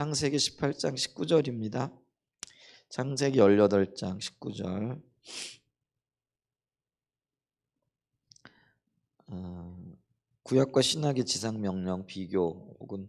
창세기 18장 19절입니다. 창세기 18장 19절. 구약과 신약의 지상 명령 비교 혹은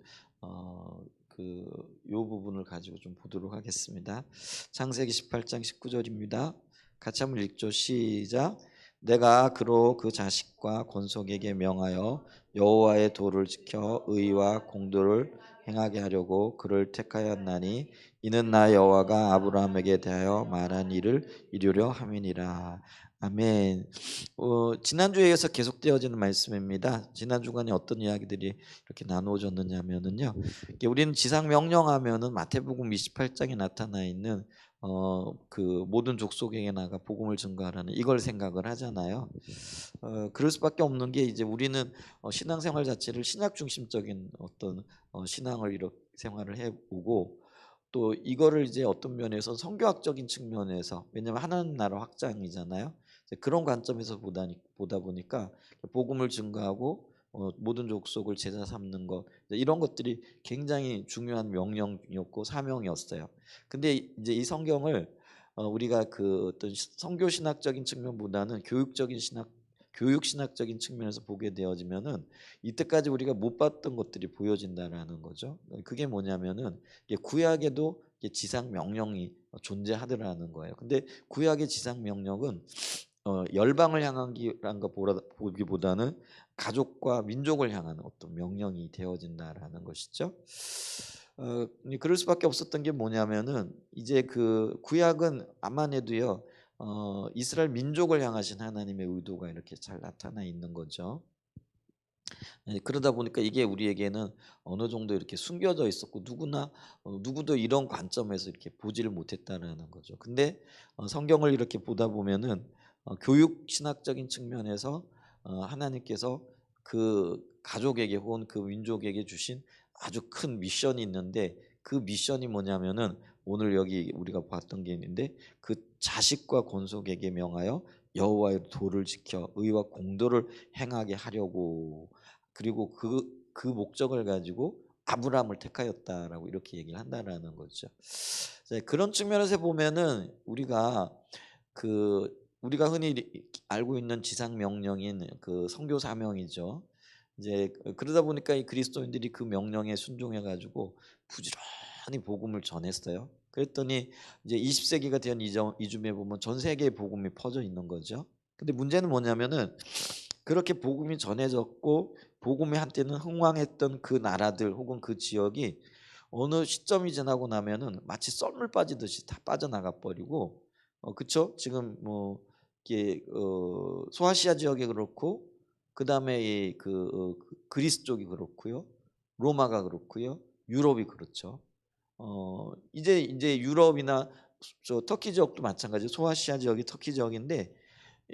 요 부분을 가지고 좀 보도록 하겠습니다. 창세기 18장 19절입니다. 같이 한번 읽죠. 시작. 내가 그로 그 자식과 권속에게 명하여 여호와의 도를 지켜 의와 공도를 행하게 하려고 그를 택하였나니 이는 나 여호와가 아브라함에게 대하여 말한 일을 이루려 함이니라. 아멘. 지난주에 이어서 계속되어지는 말씀입니다. 지난 주간에 어떤 이야기들이 이렇게 나누어졌느냐면은요. 우리는 지상 명령하면은 마태복음 28장에 나타나 있는 그 모든 족속에게 나가 복음을 전가하라는 이걸 생각을 하잖아요. 그럴 수밖에 없는 게 이제 우리는 신앙생활 자체를 신약 중심적인 어떤 신앙을 이렇게 생활을 해오고 또 이거를 이제 어떤 면에서 성교학적인 측면에서 왜냐하면 하나님 나라 확장이잖아요. 그런 관점에서 보다 보니까 복음을 증거하고 모든 족속을 제자 삼는 것 이런 것들이 굉장히 중요한 명령이었고 사명이었어요. 근데 이제 이 성경을 우리가 그 어떤 성교 신학적인 측면보다는 교육 신학적인 측면에서 보게 되어지면은 이때까지 우리가 못 봤던 것들이 보여진다라는 거죠. 그게 뭐냐면은 구약에도 지상 명령이 존재하더라는 거예요. 근데 구약의 지상 명령은 열방을 향한 보기보다는 가족과 민족을 향한 어떤 명령이 되어진다라는 것이죠. 그럴 수밖에 없었던 게 뭐냐면은 이제 그 구약은 암만 해도요 이스라엘 민족을 향하신 하나님의 의도가 이렇게 잘 나타나 있는 거죠. 그러다 보니까 이게 우리에게는 어느 정도 이렇게 숨겨져 있었고 누구도 이런 관점에서 이렇게 보지를 못했다라는 거죠. 근데 성경을 이렇게 보다 보면은 교육 신학적인 측면에서 하나님께서 그 가족에게 혹은 그 민족에게 주신 아주 큰 미션이 있는데 그 미션이 뭐냐면은 오늘 여기 우리가 봤던 게 있는데 그 자식과 권속에게 명하여 여호와의 도를 지켜 의와 공도를 행하게 하려고 그리고 그 목적을 가지고 아브라함을 택하였다라고 이렇게 얘기를 한다라는 거죠. 그런 측면에서 보면은 우리가 흔히 알고 있는 지상 명령인 그 선교 사명이죠. 이제 그러다 보니까 이 그리스도인들이 그 명령에 순종해 가지고 부지런히 복음을 전했어요. 그랬더니 이제 20세기가 된 이쯤에 보면 전 세계에 복음이 퍼져 있는 거죠. 근데 문제는 뭐냐면은 그렇게 복음이 전해졌고 복음이 한때는 흥왕했던 그 나라들 혹은 그 지역이 어느 시점이 지나고 나면은 마치 썰물 빠지듯이 다 빠져나가 버리고 그쵸? 지금 뭐 이게 소아시아 지역이 그렇고 그다음에 그리스 쪽이 그렇고요. 로마가 그렇고요. 유럽이 그렇죠. 이제 유럽이나 저 터키 지역도 마찬가지로 소아시아 지역이 터키 지역인데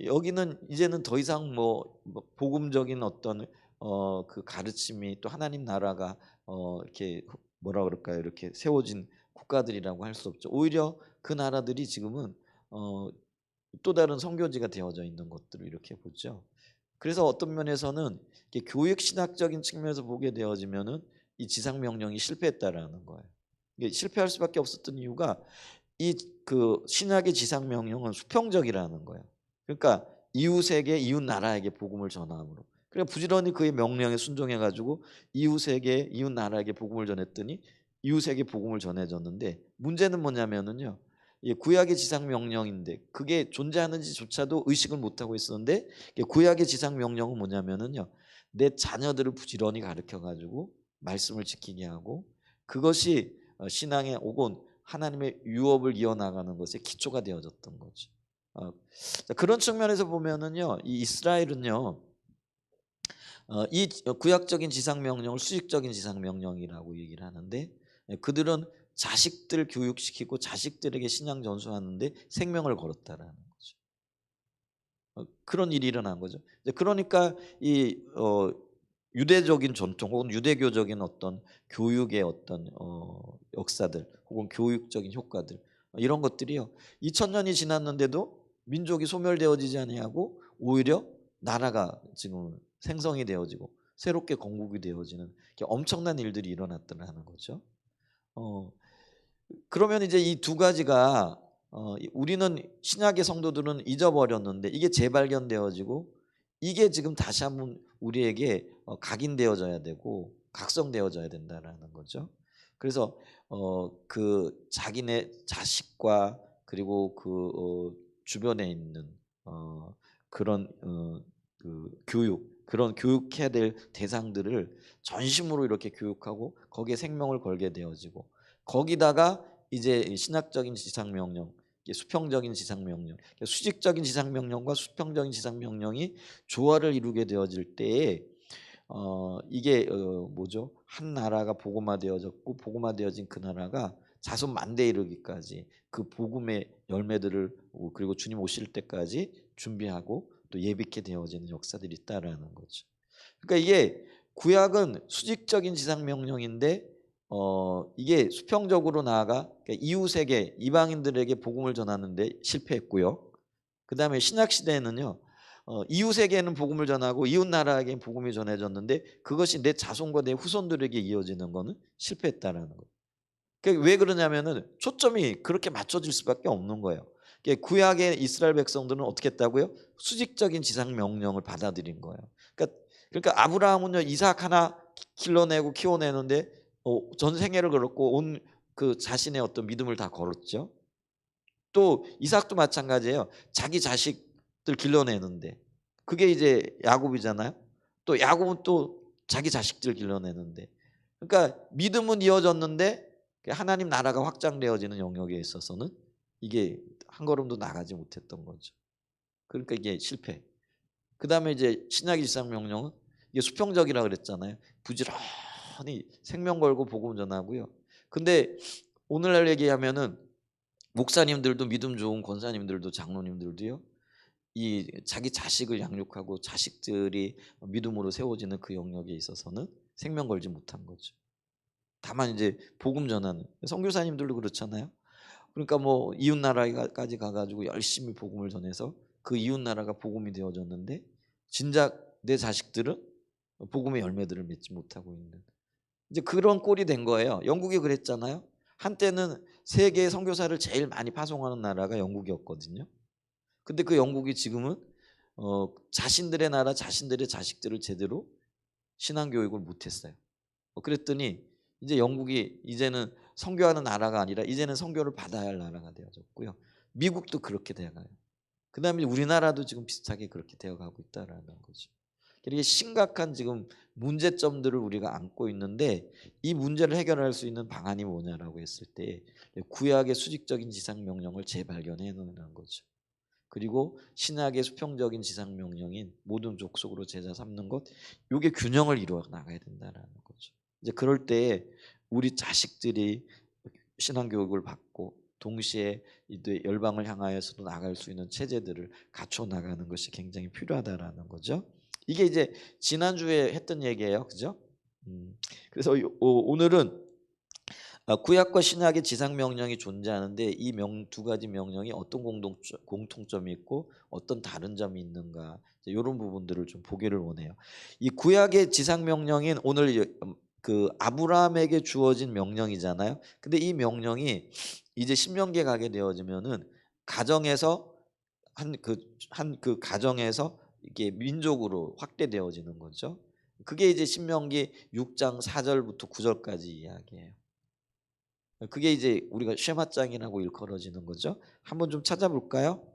여기는 이제는 더 이상 뭐 복음적인 어떤 그 가르침이 또 하나님 나라가 이렇게 뭐라 그럴까요? 이렇게 세워진 국가들이라고 할 수 없죠. 오히려 그 나라들이 지금은 어 또 다른 선교지가 되어져 있는 것들을 이렇게 보죠. 그래서 어떤 면에서는 이게 교육 신학적인 측면에서 보게 되어지면은 이 지상 명령이 실패했다라는 거예요. 이게 실패할 수밖에 없었던 이유가 이 그 신학의 지상 명령은 수평적이라는 거예요. 그러니까 이웃에게 이웃 나라에게 복음을 전함으로. 그러니까 부지런히 그의 명령에 순종해 가지고 이웃에게 이웃 나라에게 복음을 전했더니 이웃에게 복음을 전해졌는데 문제는 뭐냐면은요. 이 구약의 지상 명령인데 그게 존재하는지조차도 의식을 못 하고 있었는데 구약의 지상 명령은 뭐냐면은요. 내 자녀들을 부지런히 가르쳐 가지고 말씀을 지키게 하고 그것이 신앙의 혹은 하나님의 유업을 이어나가는 것에 기초가 되어졌던 거죠. 그런 측면에서 보면은요, 이 이스라엘은요, 이 구약적인 지상 명령을 수직적인 지상 명령이라고 얘기를 하는데 그들은 자식들 교육시키고 자식들에게 신앙 전수하는데 생명을 걸었다라는 거죠. 그런 일이 일어난 거죠. 그러니까 이 유대적인 전통 혹은 유대교적인 어떤 교육의 어떤 역사들 혹은 교육적인 효과들 이런 것들이요. 2000년이 지났는데도 민족이 소멸되어지지 아니하고 오히려 나라가 지금 생성이 되어지고 새롭게 건국이 되어지는 엄청난 일들이 일어났다는 거죠. 어 그러면 이제 이 두 가지가 우리는 신약의 성도들은 잊어버렸는데 이게 재발견되어지고 이게 지금 다시 한번 우리에게 각인되어져야 되고 각성되어져야 된다라는 거죠. 그래서 그 자기네 자식과 그리고 주변에 있는 그런 그 그런 교육해야 될 대상들을 전심으로 이렇게 교육하고 거기에 생명을 걸게 되어지고 거기다가 이제 신학적인 지상 명령, 수평적인 지상 명령, 수직적인 지상 명령과 수평적인 지상 명령이 조화를 이루게 되어질 때에 이게 뭐죠? 한 나라가 복음화되어졌고 복음화되어진 그 나라가 자손 만대에 이르기까지 그 복음의 열매들을 그리고 주님 오실 때까지 준비하고 또 예비케 되어지는 역사들이 있다라는 거죠. 그러니까 이게 구약은 수직적인 지상 명령인데 이게 수평적으로 나아가 그러니까 이웃에게 이방인들에게 복음을 전하는데 실패했고요. 그다음에 신약 시대에는요. 이웃에게는 복음을 전하고 이웃 나라에게는 복음이 전해졌는데 그것이 내 자손과 내 후손들에게 이어지는 거는 실패했다라는 거예요. 그게 왜 그러냐면은 초점이 그렇게 맞춰질 수밖에 없는 거예요. 구약의 이스라엘 백성들은 어떻게 했다고요? 수직적인 지상 명령을 받아들인 거예요. 그러니까 아브라함은요 이삭 하나 길러내고 키워내는데 전 생애를 걸었고 온 그 자신의 어떤 믿음을 다 걸었죠. 또 이삭도 마찬가지예요. 자기 자식들 길러내는데 그게 이제 야곱이잖아요. 또 야곱은 또 자기 자식들 길러내는데 그러니까 믿음은 이어졌는데 하나님 나라가 확장되어지는 영역에 있어서는 이게 한 걸음도 나가지 못했던 거죠. 그러니까 이게 실패. 그다음에 이제 신약의 지상 명령은 이게 수평적이라 그랬잖아요. 부지런히 생명 걸고 복음 전하고요. 근데 오늘날 얘기하면은 목사님들도 믿음 좋은 권사님들도 장로님들도요. 이 자기 자식을 양육하고 자식들이 믿음으로 세워지는 그 영역에 있어서는 생명 걸지 못한 거죠. 다만 이제 복음 전하는 선교사님들도 그렇잖아요. 그러니까 뭐 이웃 나라까지 가가지고 열심히 복음을 전해서 그 이웃 나라가 복음이 되어졌는데 진작 내 자식들은 복음의 열매들을 맺지 못하고 있는 이제 그런 꼴이 된 거예요. 영국이 그랬잖아요. 한때는 세계 선교사를 제일 많이 파송하는 나라가 영국이었거든요. 근데 그 영국이 지금은 자신들의 나라 자신들의 자식들을 제대로 신앙 교육을 못했어요. 그랬더니 이제 영국이 이제는 선교하는 나라가 아니라 이제는 선교를 받아야 할 나라가 되어졌고요. 미국도 그렇게 되어가요. 그다음에 우리나라도 지금 비슷하게 그렇게 되어가고 있다라는 거죠. 이게 심각한 지금 문제점들을 우리가 안고 있는데 이 문제를 해결할 수 있는 방안이 뭐냐라고 했을 때 구약의 수직적인 지상 명령을 재발견해 놓는 거죠. 그리고 신약의 수평적인 지상 명령인 모든 족속으로 제자 삼는 것, 이게 균형을 이루어 나가야 된다라는 거죠. 이제 그럴 때 우리 자식들이 신앙 교육을 받고 동시에 이제 열방을 향하여서도 나갈 수 있는 체제들을 갖춰 나가는 것이 굉장히 필요하다라는 거죠. 이게 이제 지난주에 했던 얘기예요, 그죠? 그래서 오늘은 구약과 신약의 지상 명령이 존재하는데 이 두 가지 명령이 어떤 공통점이 있고 어떤 다른 점이 있는가 이런 부분들을 좀 보기를 원해요. 이 구약의 지상 명령인 오늘 그 아브라함에게 주어진 명령이잖아요. 근데 이 명령이 이제 신명기에 가게 되어지면은 가정에서 한 그 가정에서 이게 민족으로 확대되어지는 거죠. 그게 이제 신명기 6장 4절부터 9절까지 이야기예요. 그게 이제 우리가 쉐마장이라고 일컬어지는 거죠. 한번 좀 찾아볼까요?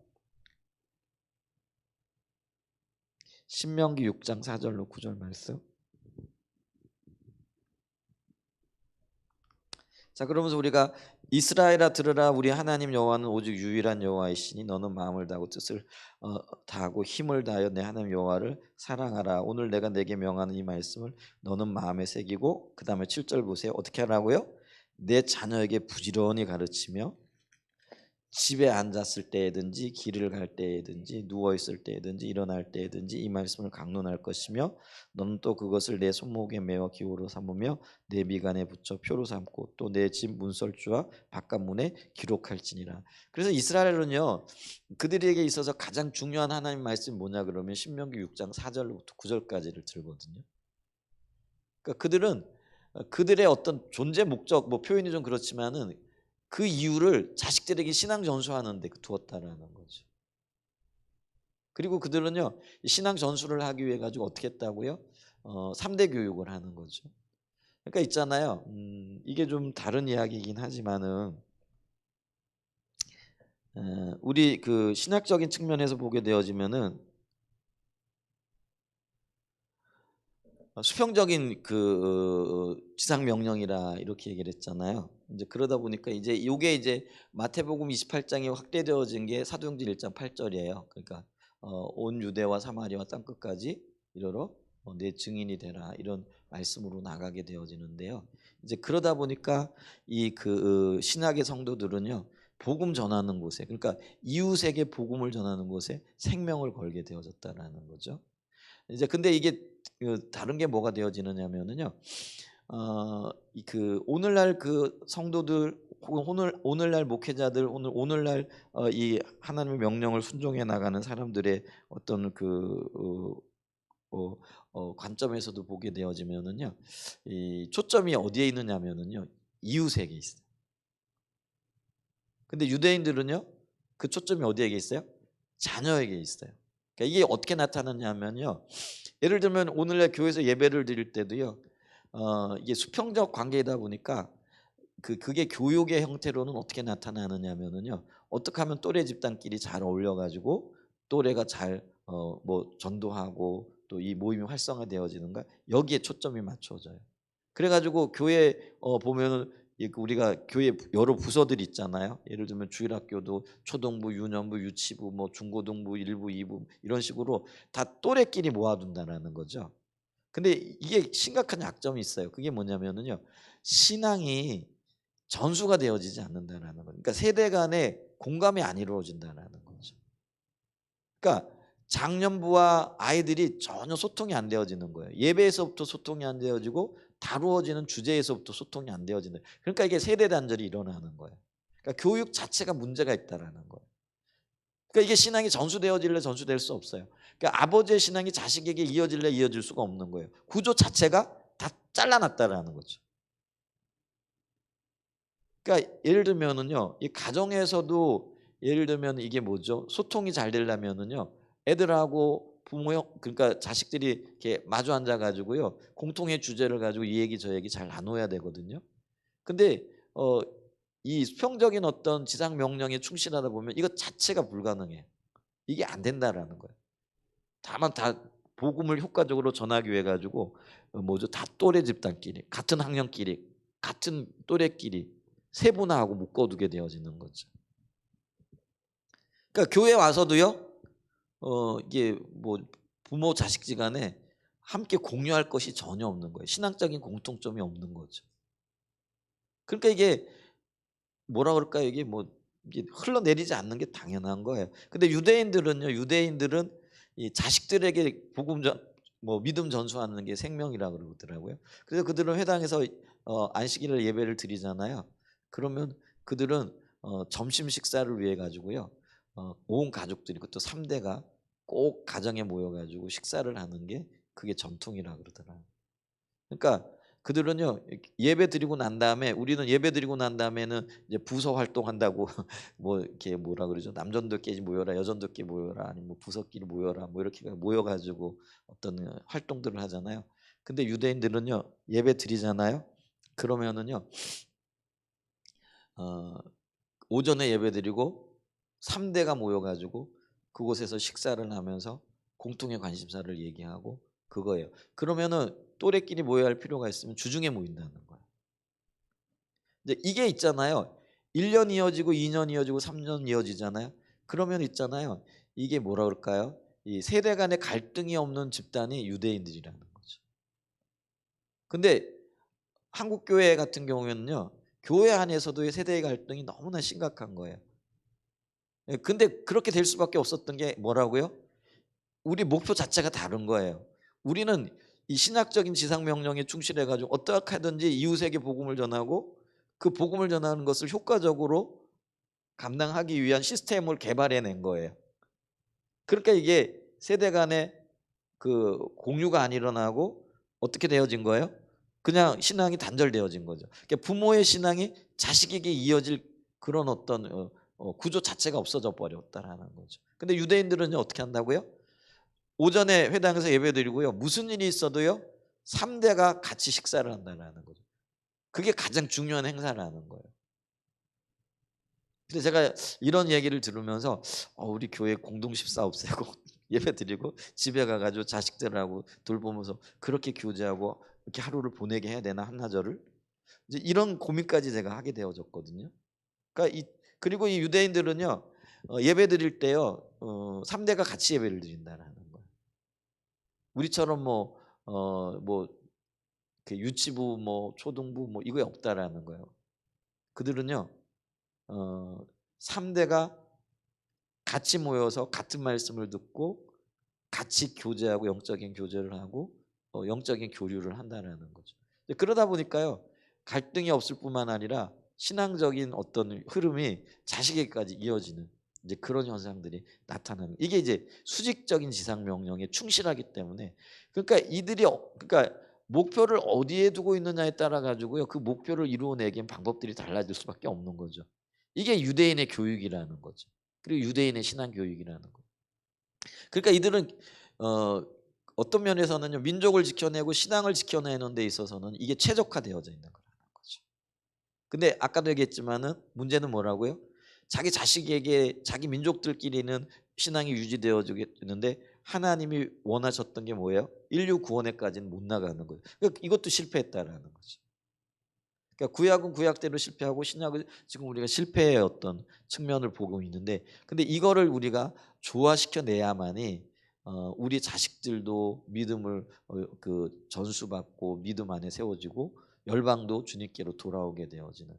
신명기 6장 4절로 9절 말씀. 자, 그러면서 우리가 이스라엘아 들으라 우리 하나님 여호와는 오직 유일한 여호와이시니 너는 마음을 다하고 뜻을 다하고 힘을 다하여 내 하나님 여호와를 사랑하라. 오늘 내가 내게 명하는 이 말씀을 너는 마음에 새기고 그다음에 7절 보세요. 어떻게 하라고요? 내 자녀에게 부지런히 가르치며 집에 앉았을 때든지 길을 갈 때든지 누워 있을 때든지 일어날 때든지 이 말씀을 강론할 것이며 너는 또 그것을 내 손목에 메어 기호로 삼으며 내 미간에 붙여 표로 삼고 또 내 집 문설주와 바깥문에 기록할지니라. 그래서 이스라엘은요 그들에게 있어서 가장 중요한 하나님 말씀이 뭐냐 그러면 신명기 6장 4절부터 9절까지를 들거든요. 그러니까 그들은 그들의 어떤 존재 목적 뭐 표현이 좀 그렇지만은 그 이유를 자식들에게 신앙 전수하는 데 두었다라는 거죠. 그리고 그들은요, 신앙 전수를 하기 위해 가지고 어떻게 했다고요? 3대 교육을 하는 거죠. 그러니까 있잖아요. 이게 좀 다른 이야기이긴 하지만은 우리 그 신학적인 측면에서 보게 되어지면은 수평적인 그 지상 명령이라 이렇게 얘기를 했잖아요. 이제 그러다 보니까 이제 요게 이제 마태복음 28장에 확대되어진 게 사도행전 1장 8절이에요. 그러니까 온 유대와 사마리아와 땅 끝까지 이르러 내 증인이 되라 이런 말씀으로 나가게 되어지는데요. 이제 그러다 보니까 이 그 신학의 성도들은요. 복음 전하는 곳에 그러니까 이웃에게 복음을 전하는 곳에 생명을 걸게 되어졌다라는 거죠. 이제 근데 이게 다른 게 뭐가 되어지느냐면은요. 그 오늘날 그 성도들 혹은 오늘날 목회자들 오늘날 이 하나님의 명령을 순종해 나가는 사람들의 어떤 그 관점에서도 보게 되어지면은요. 이 초점이 어디에 있느냐면은요. 이웃에게 있어요. 근데 유대인들은요. 그 초점이 어디에 있어요? 자녀에게 있어요. 그러니까 이게 어떻게 나타나냐면요. 예를 들면 오늘날 교회에서 예배를 드릴 때도요. 이게 수평적 관계이다 보니까 그게 교육의 형태로는 어떻게 나타나느냐면은요. 어떻게 하면 또래 집단끼리 잘 어울려 가지고 또래가 잘 뭐 전도하고 또 이 모임이 활성화되어지는가 여기에 초점이 맞춰져요. 그래 가지고 교회 보면은 우리가 교회 여러 부서들이 있잖아요. 예를 들면 주일학교도 초등부, 유년부, 유치부, 뭐 중고등부 1부, 2부 이런 식으로 다 또래끼리 모아둔다라는 거죠. 근데 이게 심각한 약점이 있어요. 그게 뭐냐면은요. 신앙이 전수가 되어지지 않는다라는 거예요. 그러니까 세대 간의 공감이 안 이루어진다라는 거죠. 그러니까 장년부와 아이들이 전혀 소통이 안 되어지는 거예요. 예배에서부터 소통이 안 되어지고 다루어지는 주제에서부터 소통이 안 되어지는. 그러니까 이게 세대 단절이 일어나는 거예요. 그러니까 교육 자체가 문제가 있다라는 거예요. 그러니까 이게 신앙이 전수되어질래 전수될 수 없어요. 그러니까 아버지의 신앙이 자식에게 이어질래 이어질 수가 없는 거예요. 구조 자체가 다 잘라놨다라는 거죠. 그러니까 예를 들면은요. 이 가정에서도 예를 들면 이게 뭐죠? 소통이 잘 되려면은요. 애들하고 부모 그러니까 자식들이 이렇게 마주 앉아 가지고요. 공통의 주제를 가지고 이 얘기 저 얘기 잘 나눠야 되거든요. 근데 이 수평적인 어떤 지상 명령에 충실하다 보면 이것 자체가 불가능해요. 이게 안 된다라는 거예요. 다만 다 복음을 효과적으로 전하기 위해 가지고 뭐죠? 다 또래 집단끼리 같은 학년끼리 같은 또래끼리 세분화하고 묶어두게 되어지는 거죠. 그러니까 교회 와서도요. 이게 뭐 부모 자식지간에 함께 공유할 것이 전혀 없는 거예요. 신앙적인 공통점이 없는 거죠. 그러니까 이게 뭐라 그럴까요? 이게 뭐 이게 흘러내리지 않는 게 당연한 거예요. 근데 유대인들은 이 자식들에게 복음 전 뭐 믿음 전수하는 게 생명이라 그러더라고요. 그래서 그들은 회당에서 안식일을 예배를 드리잖아요. 그러면 그들은 점심 식사를 위해 가지고요. 온 가족들이 그것도 3 대가 꼭 가정에 모여 가지고 식사를 하는 게 그게 전통이라 그러더라고요. 그러니까 그들은요. 예배 드리고 난 다음에 우리는 예배 드리고 난 다음에는 이제 부서 활동한다고 뭐 이렇게 뭐라 그러죠? 남전도끼리 모여라, 여전도끼리 모여라, 아니면 뭐 부서끼리 모여라, 뭐 이렇게 모여 가지고 어떤 활동들을 하잖아요. 근데 유대인들은요. 예배 드리잖아요. 그러면은요. 어 오전에 예배 드리고 3 대가 모여 가지고 그곳에서 식사를 하면서 공통의 관심사를 얘기하고 그거예요. 그러면은 또래끼리 모여야 할 필요가 있으면 주중에 모인다는 거예요. 근데 이게 있잖아요. 1년 이어지고 2년 이어지고 3년 이어지잖아요. 그러면 있잖아요. 이게 뭐라 그럴까요? 이 세대 간의 갈등이 없는 집단이 유대인들이라는 거죠. 근데 한국 교회 같은 경우에는요. 교회 안에서도의 세대의 갈등이 너무나 심각한 거예요. 예 근데 그렇게 될 수밖에 없었던 게 뭐라고요? 우리 목표 자체가 다른 거예요. 우리는 이 신학적인 지상 명령에 충실해 가지고 어떻게 하든지 이웃에게 복음을 전하고 그 복음을 전하는 것을 효과적으로 감당하기 위한 시스템을 개발해 낸 거예요. 그러니까 이게 세대 간의 그 공유가 안 일어나고 어떻게 되어진 거예요? 그냥 신앙이 단절되어진 거죠. 그러니까 부모의 신앙이 자식에게 이어질 그런 어떤 구조 자체가 없어져 버렸다라는 거죠. 근데 유대인들은 어떻게 한다고요? 오전에 회당에서 예배드리고요. 무슨 일이 있어도요. 3대가 같이 식사를 한다는 거죠. 그게 가장 중요한 행사라는 거예요. 근데 제가 이런 얘기를 들으면서 우리 교회 공동식사 없애고 예배드리고 집에 가가지고 자식들하고 돌보면서 그렇게 교제하고 이렇게 하루를 보내게 해야 되나 한나절을 이제 이런 고민까지 제가 하게 되어졌거든요. 그러니까 그리고 이 유대인들은요 예배드릴 때요 3대가 같이 예배를 드린다라는 거예요. 우리처럼 뭐 유치부 뭐 초등부 뭐 이거 없다라는 거예요. 그들은요 3대가 같이 모여서 같은 말씀을 듣고 같이 교제하고 영적인 교제를 하고 영적인 교류를 한다는 거죠. 그러다 보니까요 갈등이 없을 뿐만 아니라 신앙적인 어떤 흐름이 자식에게까지 이어지는 이제 그런 현상들이 나타나는 이게 이제 수직적인 지상 명령에 충실하기 때문에 그러니까 이들이 그러니까 목표를 어디에 두고 있느냐에 따라 가지고요 그 목표를 이루어내기엔 방법들이 달라질 수밖에 없는 거죠. 이게 유대인의 교육이라는 거죠. 그리고 유대인의 신앙 교육이라는 거예요. 그러니까 이들은 어떤 면에서는요 민족을 지켜내고 신앙을 지켜내는 데 있어서는 이게 최적화되어져 있는 거라는 거죠. 근데 아까도 얘기했지만은 문제는 뭐라고요? 자기 자식에게 자기 민족들끼리는 신앙이 유지되어지는데 하나님이 원하셨던 게 뭐예요? 인류 구원에까지는 못 나가는 거예요. 그러니까 이것도 실패했다라는 거죠. 그러니까 구약은 구약대로 실패하고 신약은 지금 우리가 실패의 어떤 측면을 보고 있는데 근데 이거를 우리가 조화시켜내야만이 우리 자식들도 믿음을 전수받고 믿음 안에 세워지고 열방도 주님께로 돌아오게 되어지는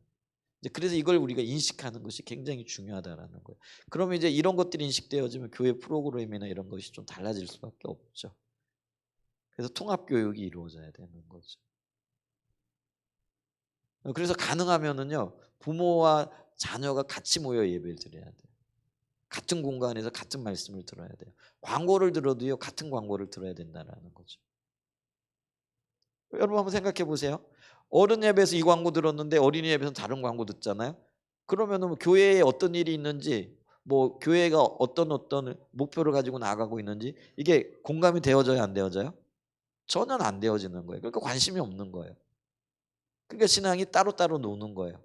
이제 그래서 이걸 우리가 인식하는 것이 굉장히 중요하다라는 거예요. 그러면 이제 이런 것들이 인식되어지면 교회 프로그램이나 이런 것이 좀 달라질 수밖에 없죠. 그래서 통합 교육이 이루어져야 되는 거죠. 그래서 가능하면은요 부모와 자녀가 같이 모여 예배를 드려야 돼요. 같은 공간에서 같은 말씀을 들어야 돼요. 광고를 들어도요 같은 광고를 들어야 된다라는 거죠. 여러분 한번 생각해 보세요. 어른 예배에서 이 광고 들었는데 어린이 예배에서는 다른 광고 듣잖아요. 그러면은 교회에 어떤 일이 있는지 뭐 교회가 어떤 목표를 가지고 나아가고 있는지 이게 공감이 되어져야 안 되어져요? 전혀 안 되어지는 거예요. 그러니까 관심이 없는 거예요. 그러니까 신앙이 따로따로 노는 거예요.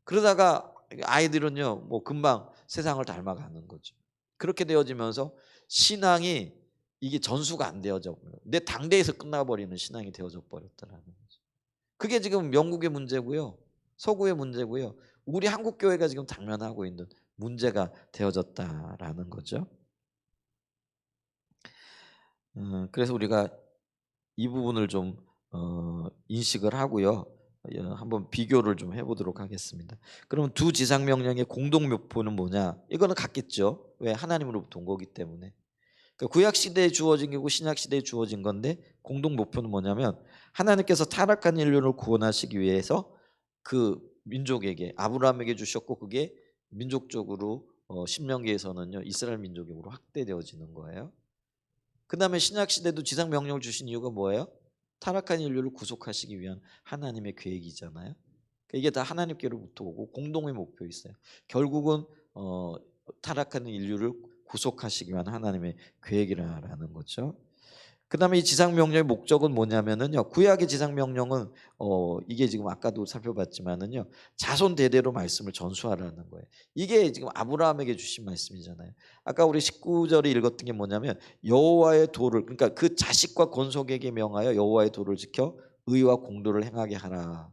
그러다가 아이들은요 뭐 금방 세상을 닮아가는 거죠. 그렇게 되어지면서 신앙이 이게 전수가 안 되어져 버려요. 내 당대에서 끝나버리는 신앙이 되어져 버렸다라는 거죠. 그게 지금 영국의 문제고요. 서구의 문제고요. 우리 한국 교회가 지금 당면하고 있는 문제가 되어졌다라는 거죠. 그래서 우리가 이 부분을 좀 인식을 하고요. 한번 비교를 좀 해보도록 하겠습니다. 그러면 두 지상 명령의 공동 목표는 뭐냐? 이거는 같겠죠. 왜? 하나님으로부터 온 거기 때문에. 그러니까 구약 시대에 주어진 거고 신약 시대에 주어진 건데 공동 목표는 뭐냐면 하나님께서 타락한 인류를 구원하시기 위해서 그 민족에게 아브라함에게 주셨고 그게 민족적으로 신명기에서는요 이스라엘 민족으로 확대되어지는 거예요. 그 다음에 신약 시대도 지상 명령을 주신 이유가 뭐예요? 타락한 인류를 구속하시기 위한 하나님의 계획이잖아요. 그러니까 이게 다 하나님께로부터 오고 공동의 목표 있어요. 결국은 타락하는 인류를 구속하시기 위한 하나님의 계획이라는 거죠. 그 다음에 이 지상명령의 목적은 뭐냐면은요 구약의 지상명령은 이게 지금 아까도 살펴봤지만은요 자손 대대로 말씀을 전수하라는 거예요. 이게 지금 아브라함에게 주신 말씀이잖아요. 아까 우리 19절에 읽었던 게 뭐냐면 여호와의 도를 그러니까 그 자식과 권속에게 명하여 여호와의 도를 지켜 의와 공도를 행하게 하라.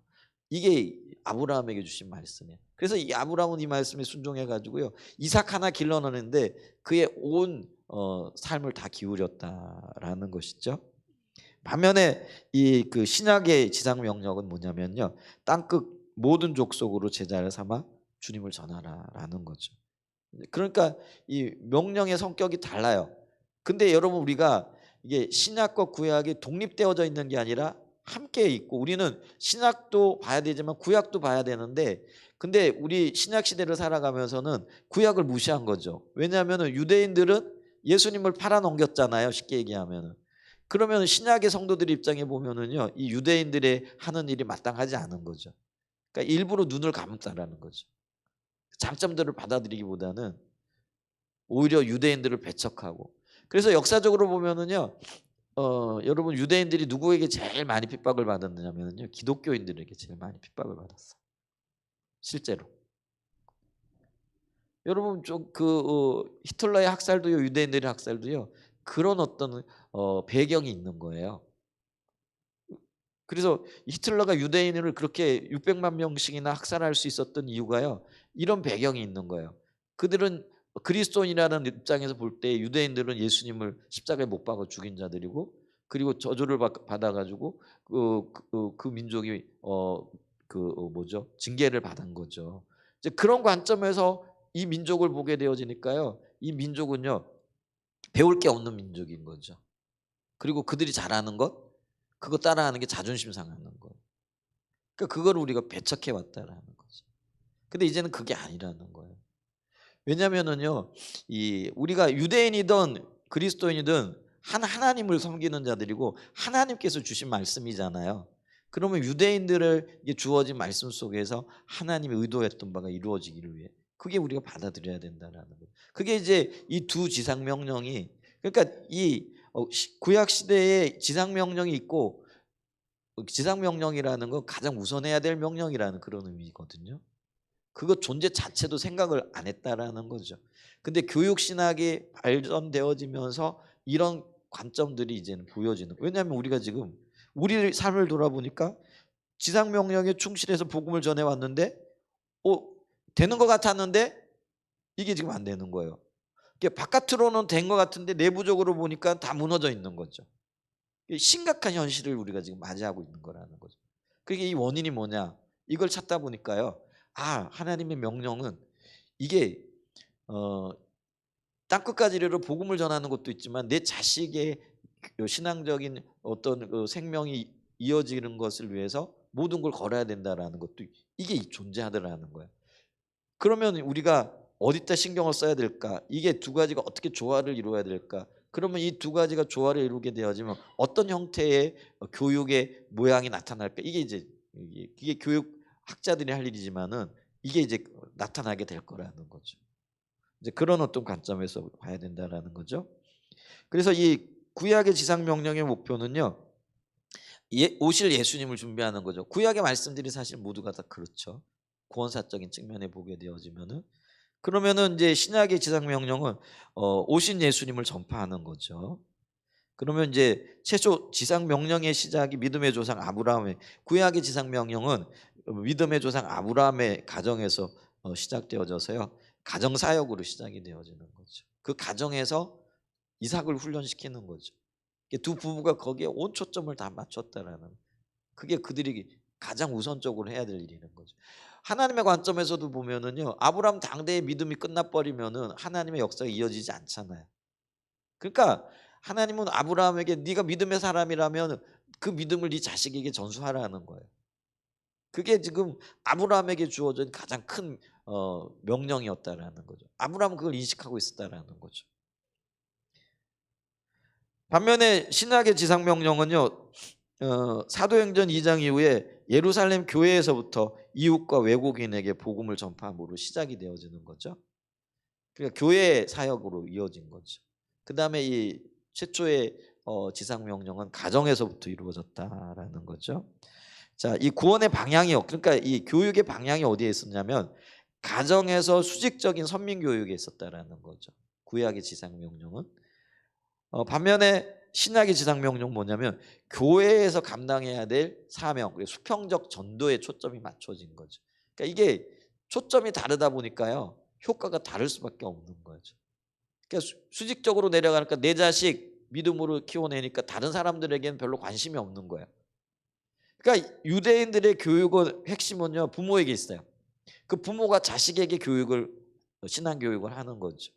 이게 아브라함에게 주신 말씀이에요. 그래서 이 아브라함은 이 말씀에 순종해 가지고요 이삭 하나 길러내는데 그의 온 삶을 다 기울였다라는 것이죠. 반면에 이 그 신약의 지상 명령은 뭐냐면요 땅끝 모든 족속으로 제자를 삼아 주님을 전하라라는 거죠. 그러니까 이 명령의 성격이 달라요. 근데 여러분 우리가 이게 신약과 구약이 독립되어져 있는 게 아니라 함께 있고 우리는 신약도 봐야 되지만 구약도 봐야 되는데 근데 우리 신약 시대를 살아가면서는 구약을 무시한 거죠. 왜냐하면 유대인들은 예수님을 팔아넘겼잖아요. 쉽게 얘기하면. 그러면 신약의 성도들 입장에 보면은요, 이 유대인들의 하는 일이 마땅하지 않은 거죠. 그러니까 일부러 눈을 감았다라는 거죠. 장점들을 받아들이기보다는 오히려 유대인들을 배척하고. 그래서 역사적으로 보면은요, 여러분 유대인들이 누구에게 제일 많이 핍박을 받았느냐면요, 기독교인들에게 제일 많이 핍박을 받았어요. 실제로. 여러분 히틀러의 학살도요, 유대인들의 학살도요, 그런 어떤 배경이 있는 거예요. 그래서 히틀러가 유대인을 그렇게 600만 명씩이나 학살할 수 있었던 이유가요, 이런 배경이 있는 거예요. 그들은 그리스도인이라는 입장에서 볼 때 유대인들은 예수님을 십자가에 못 박아 죽인 자들이고, 그리고 저주를 받아 가지고 그 민족이 뭐죠? 징계를 받은 거죠. 이제 그런 관점에서 이 민족을 보게 되어지니까요, 이 민족은요, 배울 게 없는 민족인 거죠. 그리고 그들이 잘하는 것, 그거 따라하는 게 자존심 상하는 거예요. 그러니까 그거를 우리가 배척해 왔다라는 거죠. 근데 이제는 그게 아니라는 거예요. 왜냐면은요, 우리가 유대인이든 그리스도인이든 하나님을 섬기는 자들이고 하나님께서 주신 말씀이잖아요. 그러면 유대인들에게 주어진 말씀 속에서 하나님이 의도했던 바가 이루어지기를 위해 그게 우리가 받아들여야 된다라는 거예요. 그게 이제 이 두 지상 명령이, 그러니까 구약 시대에 지상 명령이 있고, 지상 명령이라는 건 가장 우선해야 될 명령이라는 그런 의미거든요. 그거 존재 자체도 생각을 안 했다라는 거죠. 근데 교육 신학이 발전되어지면서 이런 관점들이 이제는 보여지는 거예요. 왜냐하면 우리가 지금 우리 삶을 돌아보니까 지상 명령에 충실해서 복음을 전해 왔는데, 어 되는 것 같았는데 이게 지금 안 되는 거예요. 이게 바깥으로는 된 것 같은데 내부적으로 보니까 다 무너져 있는 거죠. 심각한 현실을 우리가 지금 맞이하고 있는 거라는 거죠. 그게 이 원인이 뭐냐? 이걸 찾다 보니까요, 하나님의 명령은 이게 땅끝까지 이르러 복음을 전하는 것도 있지만 내 자식의 신앙적인 어떤 생명이 이어지는 것을 위해서 모든 걸 걸어야 된다라는 것도 이게 존재하더라는 거예요. 그러면 우리가 어디다 신경을 써야 될까? 이게 두 가지가 어떻게 조화를 이루어야 될까? 그러면 이 두 가지가 조화를 이루게 되어지면 어떤 형태의 교육의 모양이 나타날까? 이게 교육학자들이 할 일이지만은 이게 이제 나타나게 될 거라는 거죠. 이제 그런 어떤 관점에서 봐야 된다라는 거죠. 그래서 이 구약의 지상 명령의 목표는요, 오실 예수님을 준비하는 거죠. 구약의 말씀들이 사실 모두가 다 그렇죠. 구원사적인 측면에 보게 되어지면은, 그러면은 이제 신약의 지상 명령은 오신 예수님을 전파하는 거죠. 그러면 이제 최초 지상 명령의 시작이 믿음의 조상 아브라함의, 구약의 지상 명령은 믿음의 조상 아브라함의 가정에서 시작되어져서요, 가정 사역으로 시작이 되어지는 거죠. 그 가정에서 이삭을 훈련시키는 거죠. 두 부부가 거기에 온 초점을 다 맞췄다라는, 그게 그들이 가장 우선적으로 해야 될 일이는 거죠. 하나님의 관점에서도 보면은요, 아브라함 당대의 믿음이 끝나버리면은 하나님의 역사가 이어지지 않잖아요. 그러니까 하나님은 아브라함에게 네가 믿음의 사람이라면 그 믿음을 네 자식에게 전수하라는 거예요. 그게 지금 아브라함에게 주어진 가장 큰 명령이었다라는 거죠. 아브라함은 그걸 인식하고 있었다라는 거죠. 반면에 신약의 지상 명령은요, 사도행전 2장 이후에 예루살렘 교회에서부터 이웃과 외국인에게 복음을 전파함으로 시작이 되어지는 거죠. 그러니까 교회 사역으로 이어진 거죠. 그 다음에 이 최초의 지상 명령은 가정에서부터 이루어졌다라는 거죠. 자, 이 구원의 방향이, 그러니까 이 교육의 방향이 어디에 있었냐면 가정에서 수직적인 선민 교육에 있었다라는 거죠. 구약의 지상 명령은. 반면에 신약의 지상 명령은 뭐냐면 교회에서 감당해야 될 사명, 수평적 전도에 초점이 맞춰진 거죠. 그러니까 이게 초점이 다르다 보니까요, 효과가 다를 수밖에 없는 거죠. 그러니까 수직적으로 내려가니까 내 자식 믿음으로 키워내니까 다른 사람들에게는 별로 관심이 없는 거예요. 그러니까 유대인들의 교육의 핵심은요, 부모에게 있어요. 그 부모가 자식에게 신앙 교육을 하는 거죠.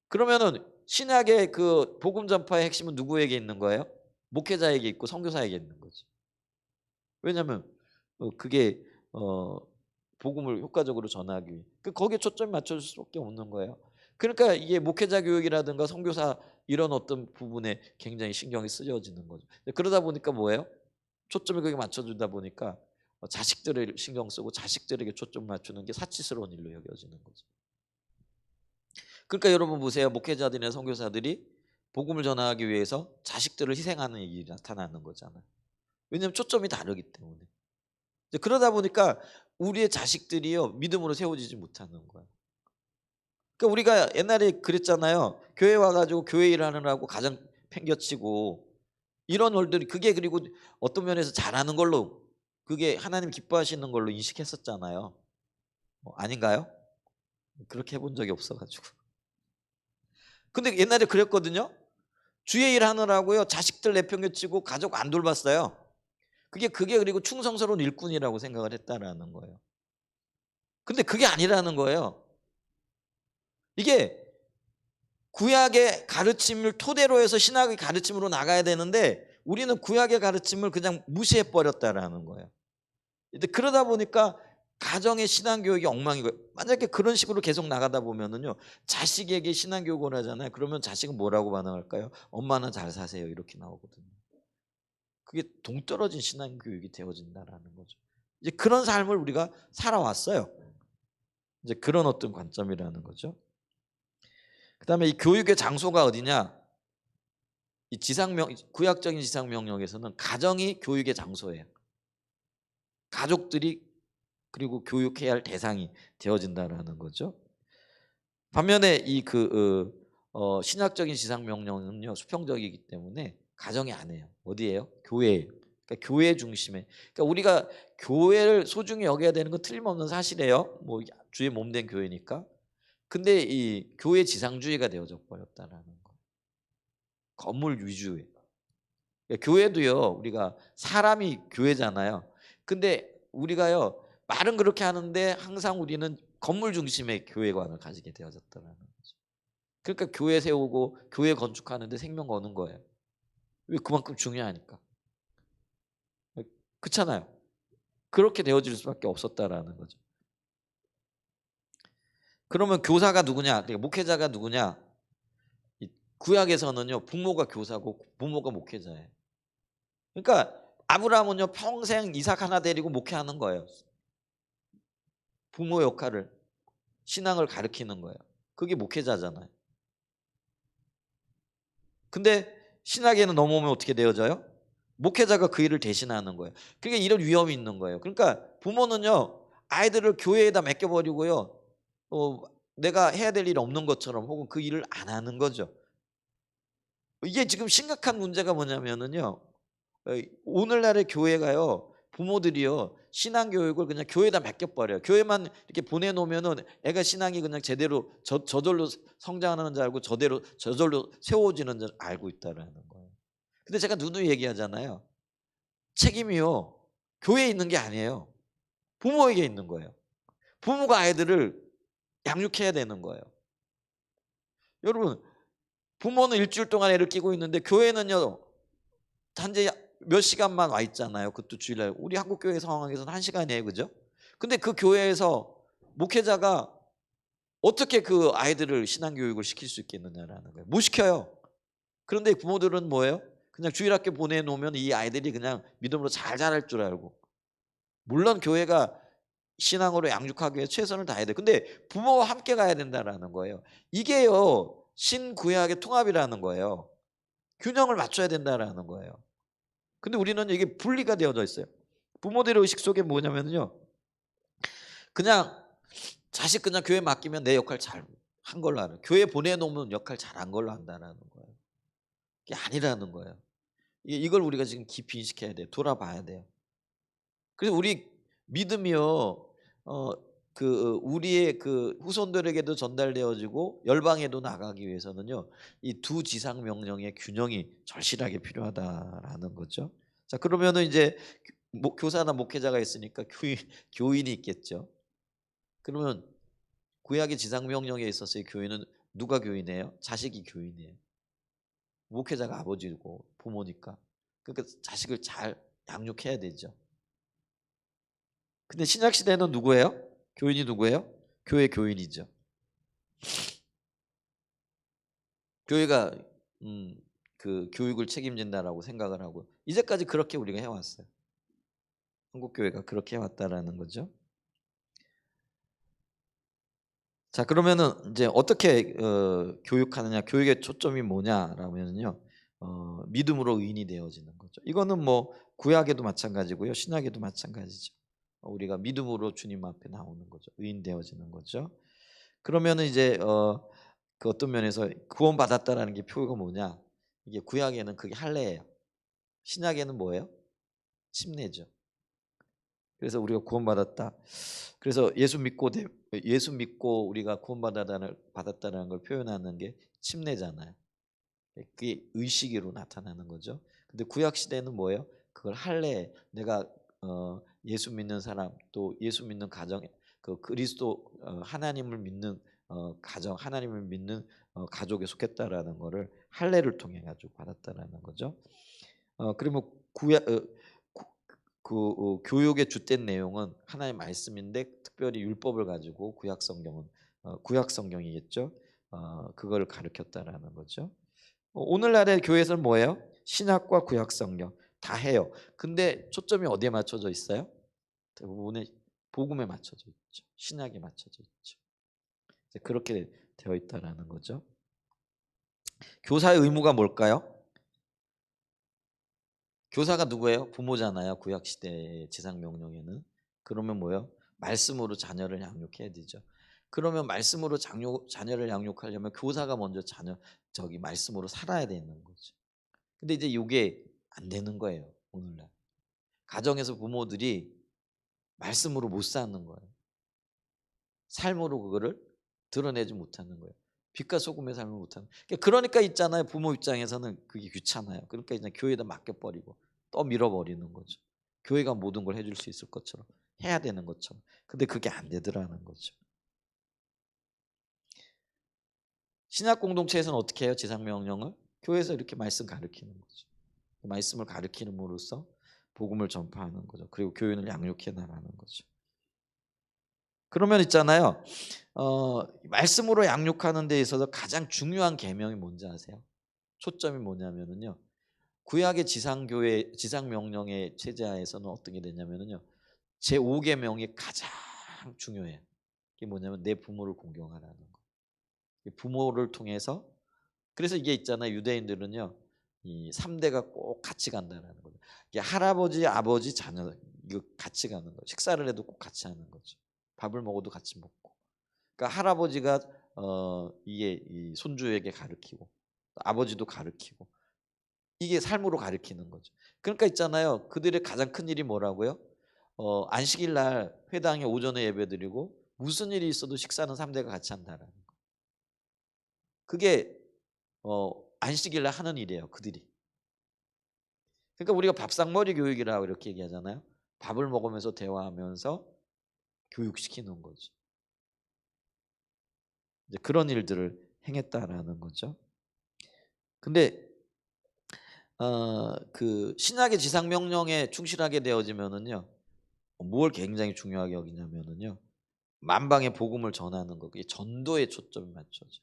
그러면은 신약의 그 복음 전파의 핵심은 누구에게 있는 거예요? 목회자에게 있고 선교사에게 있는 거죠. 왜냐하면 그게 복음을 효과적으로 전하기 위해 거기에 초점이 맞춰질 수밖에 없는 거예요. 그러니까 이게 목회자 교육이라든가 선교사 이런 어떤 부분에 굉장히 신경이 쓰여지는 거죠. 그러다 보니까 뭐예요? 초점을 거기에 맞춰주다 보니까 자식들을 신경 쓰고 자식들에게 초점 맞추는 게 사치스러운 일로 여겨지는 거죠. 그러니까 여러분 보세요. 목회자들이나 선교사들이 복음을 전하기 위해서 자식들을 희생하는 일이 나타나는 거잖아요. 왜냐하면 초점이 다르기 때문에. 이제 그러다 보니까 우리의 자식들이요 믿음으로 세워지지 못하는 거예요. 그러니까 우리가 옛날에 그랬잖아요. 교회 와가지고 교회 일하느라고 가정 팽겨치고 이런 일들이 그게 그리고 어떤 면에서 잘하는 걸로 그게 하나님 기뻐하시는 걸로 인식했었잖아요. 아닌가요? 그렇게 해본 적이 없어가지고. 근데 옛날에 그랬거든요. 주의 일 하느라고요 자식들 내팽개치고 가족 안 돌봤어요. 그게 그리고 충성스러운 일꾼이라고 생각을 했다라는 거예요. 근데 그게 아니라는 거예요. 이게 구약의 가르침을 토대로 해서 신학의 가르침으로 나가야 되는데 우리는 구약의 가르침을 그냥 무시해 버렸다라는 거예요. 근데 그러다 보니까 가정의 신앙교육이 엉망인 거예요. 만약에 그런 식으로 계속 나가다 보면은요 자식에게 신앙교육을 하잖아요. 그러면 자식은 뭐라고 반응할까요? 엄마는 잘 사세요 이렇게 나오거든요. 그게 동떨어진 신앙교육이 되어진다라는 거죠. 이제 그런 삶을 우리가 살아왔어요. 이제 그런 어떤 관점이라는 거죠. 그다음에 이 교육의 장소가 어디냐? 이 지상명 구약적인 지상명령에서는 가정이 교육의 장소예요. 가족들이 그리고 교육해야 할 대상이 되어진다라는 거죠. 반면에 이 신학적인 지상명령은요 수평적이기 때문에 가정이 아니에요. 어디예요? 교회예요. 그러니까 교회 중심에. 그러니까 우리가 교회를 소중히 여겨야 되는 건 틀림없는 사실이에요. 뭐 주의 몸된 교회니까. 근데 이 교회 지상주의가 되어져 버렸다라는 거. 건물 위주의. 그러니까 교회도요. 우리가 사람이 교회잖아요. 근데 우리가요. 말은 그렇게 하는데 항상 우리는 건물 중심의 교회관을 가지게 되어졌다라는 거죠. 그러니까 교회 세우고 교회 건축하는데 생명 거는 거예요. 왜? 그만큼 중요하니까. 그렇잖아요. 그렇게 되어질 수밖에 없었다라는 거죠. 그러면 교사가 누구냐? 그러니까 목회자가 누구냐? 이 구약에서는요. 부모가 교사고 부모가 목회자예요. 그러니까 아브라함은요. 평생 이삭 하나 데리고 목회하는 거예요. 부모 역할을 신앙을 가르치는 거예요. 그게 목회자잖아요. 근데 신학에는 넘어오면 어떻게 되어져요? 목회자가 그 일을 대신하는 거예요. 그러니까 이런 위험이 있는 거예요. 그러니까 부모는요 아이들을 교회에다 맡겨버리고요 어, 내가 해야 될 일 없는 것처럼 혹은 그 일을 안 하는 거죠. 이게 지금 심각한 문제가 뭐냐면은요 오늘날의 교회가요 부모들이요 신앙 교육을 그냥 교회에다 맡겨버려요. 교회만 이렇게 보내놓으면은 애가 신앙이 그냥 제대로 저절로 성장하는 줄 알고 저절로 세워지는 줄 알고 있다라는 거예요. 근데 제가 누누이 얘기하잖아요. 책임이요 교회에 있는 게 아니에요. 부모에게 있는 거예요. 부모가 아이들을 양육해야 되는 거예요. 여러분 부모는 일주일 동안 애를 끼고 있는데 교회는요 단지 몇 시간만 와 있잖아요. 그것도 주일날. 우리 한국 교회 상황에서는 1시간이에요. 그죠? 근데 그 교회에서 목회자가 어떻게 그 아이들을 신앙 교육을 시킬 수 있겠느냐라는 거예요. 못 시켜요. 그런데 부모들은 뭐예요? 그냥 주일학교 보내 놓으면 이 아이들이 그냥 믿음으로 잘 자랄 줄 알고. 물론 교회가 신앙으로 양육하기 위해 최선을 다해야 돼. 근데 부모와 함께 가야 된다라는 거예요. 이게요. 신구약의 통합이라는 거예요. 균형을 맞춰야 된다라는 거예요. 근데 우리는 이게 분리가 되어져 있어요. 부모들의 의식 속에 뭐냐면요. 그냥 자식 그냥 교회 맡기면 내 역할 잘 한 걸로 알아요. 교회 보내놓으면 역할 잘한 걸로 한다는 거예요. 이게 아니라는 거예요. 이걸 우리가 지금 깊이 인식해야 돼요. 돌아봐야 돼요. 그래서 우리 믿음이요. 우리의 그 후손들에게도 전달되어지고 열방에도 나가기 위해서는요. 이 두 지상 명령의 균형이 절실하게 필요하다라는 거죠. 자, 그러면은 이제 교사나 목회자가 있으니까 교인이 있겠죠. 그러면 구약의 지상 명령에 있어서의 교인은 누가 교인이에요? 자식이 교인이에요. 목회자가 아버지고 부모니까. 그러니까 자식을 잘 양육해야 되죠. 근데 신약 시대는 누구예요? 교인이 누구예요? 교회 교인이죠. 교회가 그 교육을 책임진다라고 생각을 하고 이제까지 그렇게 우리가 해왔어요. 한국 교회가 그렇게 해왔다라는 거죠. 자 그러면은 이제 어떻게 교육하느냐, 교육의 초점이 뭐냐라면요, 믿음으로 의인이 되어지는 거죠. 이거는 뭐 구약에도 마찬가지고요, 신약에도 마찬가지죠. 우리가 믿음으로 주님 앞에 나오는 거죠. 의인 되어지는 거죠. 그러면은 이제 그 어떤 면에서 구원받았다라는 게 표가 뭐냐? 이게 구약에는 그게 할례예요. 신약에는 뭐예요? 침례죠. 그래서 우리가 구원받았다. 그래서 예수 믿고 우리가 받았다는 걸 표현하는 게 침례잖아요. 그게 의식으로 나타나는 거죠. 근데 구약 시대는 뭐예요? 그걸 할례. 내가 예수 믿는 사람, 또 예수 믿는 가정, 그 그리스도 하나님을 믿는 가정, 하나님을 믿는 가족에 속했다라는 거를 할례를 통해 가지고 받았다라는 거죠. 그러면 구약 교육의 주된 내용은 하나님의 말씀인데 특별히 율법을 가지고 구약 성경은 구약 성경이겠죠. 그걸 가르쳤다라는 거죠. 오늘날의 교회에서는 뭐예요? 신약과 구약 성경 다 해요. 근데 초점이 어디에 맞춰져 있어요? 대부분의 복음에 맞춰져 있죠. 신약에 맞춰져 있죠. 그렇게 되어 있다라는 거죠. 교사의 의무가 뭘까요? 교사가 누구예요? 부모잖아요. 구약 시대의 지상 명령에는. 그러면 뭐예요? 말씀으로 자녀를 양육해야 되죠. 그러면 말씀으로 자녀를 양육하려면 교사가 먼저 저기 말씀으로 살아야 되는 거죠. 근데 이제 이게 안 되는 거예요. 오늘날 가정에서 부모들이 말씀으로 못 사는 거예요. 삶으로 그거를 드러내지 못하는 거예요. 빛과 소금의 삶을 못하는. 그러니까 있잖아요. 부모 입장에서는 그게 귀찮아요. 그러니까 이제 교회에다 맡겨버리고 떠밀어버리는 거죠. 교회가 모든 걸 해줄 수 있을 것처럼 해야 되는 것처럼. 근데 그게 안 되더라는 거죠. 신약 공동체에서는 어떻게 해요? 지상명령을 교회에서 이렇게 말씀 가르치는 거죠. 말씀을 가르치는으로써 복음을 전파하는 거죠. 그리고 교인을 양육해 나가는 거죠. 그러면 있잖아요. 말씀으로 양육하는 데 있어서 가장 중요한 계명이 뭔지 아세요? 초점이 뭐냐면은요. 구약의 지상명령의 체제하에서는 어떤 게 되냐면은요. 제5계명이 가장 중요해요. 그게 뭐냐면 내 부모를 공경하라는 거. 부모를 통해서 그래서 이게 있잖아요. 유대인들은요. 이 3대가 꼭 같이 간다는 거죠. 이게 할아버지, 아버지, 자녀 이거 같이 가는 거죠. 식사를 해도 꼭 같이 하는 거죠. 밥을 먹어도 같이 먹고. 그러니까 할아버지가 이게 이 손주에게 가르치고 아버지도 가르치고 이게 삶으로 가르치는 거죠. 그러니까 있잖아요. 그들의 가장 큰 일이 뭐라고요? 안식일 날 회당에 오전에 예배드리고 무슨 일이 있어도 식사는 3대가 같이 한다라는 거. 그게 안식일 날 하는 일이에요. 그들이. 그러니까 우리가 밥상머리 교육이라고 이렇게 얘기하잖아요. 밥을 먹으면서 대화하면서 교육시키는 거죠. 이제 그런 일들을 행했다라는 거죠. 근데 그 신약의 지상 명령에 충실하게 되어지면은요. 뭘 굉장히 중요하게 여기냐면은요. 만방에 복음을 전하는 거. 그게 전도에 초점이 맞춰져.